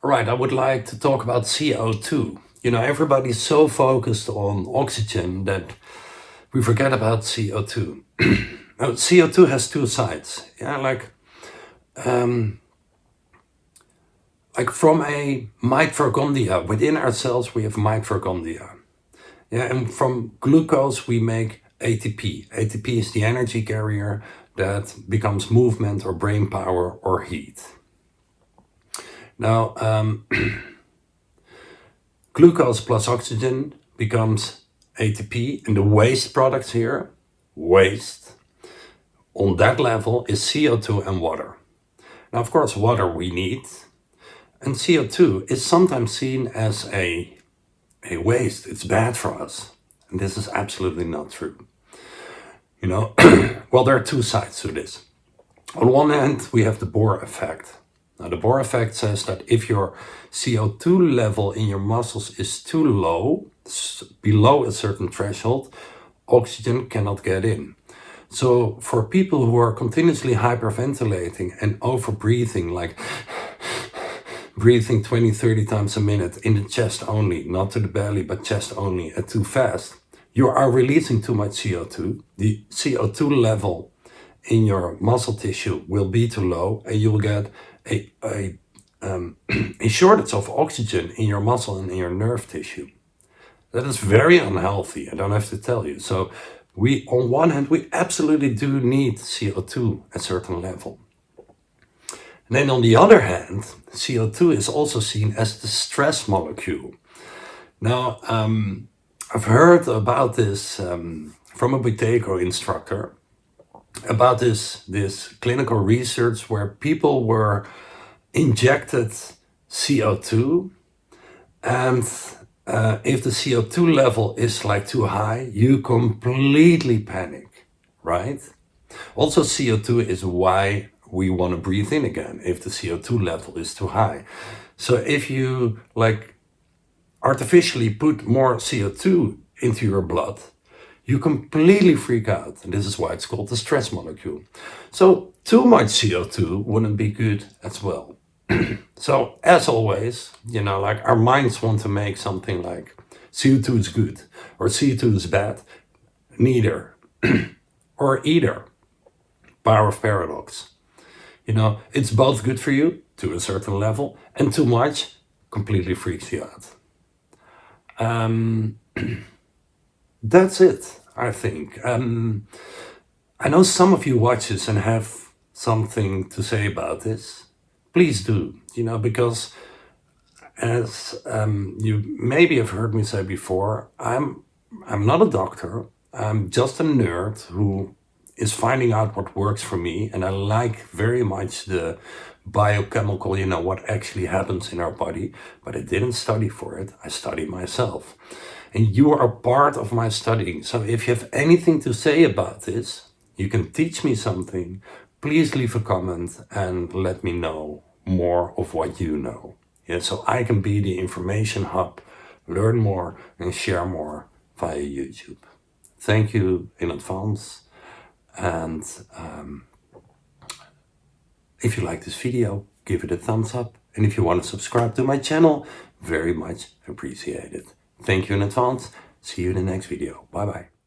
All right, I would like to talk about CO2. Everybody's so focused on oxygen that we forget about CO2. Now, CO2 has two sides. Yeah, like from a mitochondria, within our cells we have mitochondria. Yeah, and from glucose we make ATP. ATP is the energy carrier that becomes movement or brain power or heat. Now, glucose plus oxygen becomes ATP, and the waste products here, waste, on that level is CO2 and water. Now, of course, water we need, and CO2 is sometimes seen as a waste. It's bad for us, and this is absolutely not true. Well, there are two sides to this. On one hand, we have the Bohr Effect. Now, the Bohr Effect says that if your CO2 level in your muscles is too low, below a certain threshold, oxygen cannot get in. So for people who are continuously hyperventilating and over-breathing, like breathing 20, 30 times a minute in the chest only, not to the belly, but chest only, and too fast, you are releasing too much CO2. The CO2 level in your muscle tissue will be too low, and you will get a shortage of oxygen in your muscle and in your nerve tissue. That is very unhealthy, I don't have to tell you. So on one hand, we absolutely do need CO2 at a certain level. And then on the other hand, CO2 is also seen as the stress molecule. Now, I've heard about this from a Buteyko instructor, about this clinical research where people were injected CO2, and if the CO2 level is like too high, you completely panic, right? Also, CO2 is why we want to breathe in again if the CO2 level is too high. So if you like artificially put more CO2 into your blood, you completely freak out. And this is why it's called the stress molecule. So too much CO2 wouldn't be good as well. So as always, like our minds want to make something like CO2 is good or CO2 is bad. Neither or either. Power of paradox. It's both good for you to a certain level, and too much completely freaks you out. That's it, I think. I know some of you watch this and have something to say about this. Please do, because as you maybe have heard me say before, I'm not a doctor. I'm just a nerd who is finding out what works for me, and I like very much the biochemical, what actually happens in our body, but I didn't study for it. I study myself. And you are part of my studying. So if you have anything to say about this, you can teach me something. Please leave a comment and let me know more of what you know. Yeah, so I can be the information hub, learn more and share more via YouTube. Thank you in advance. And if you like this video, give it a thumbs up. And if you want to subscribe to my channel, very much appreciate it. Thank you in advance. See you in the next video. Bye bye.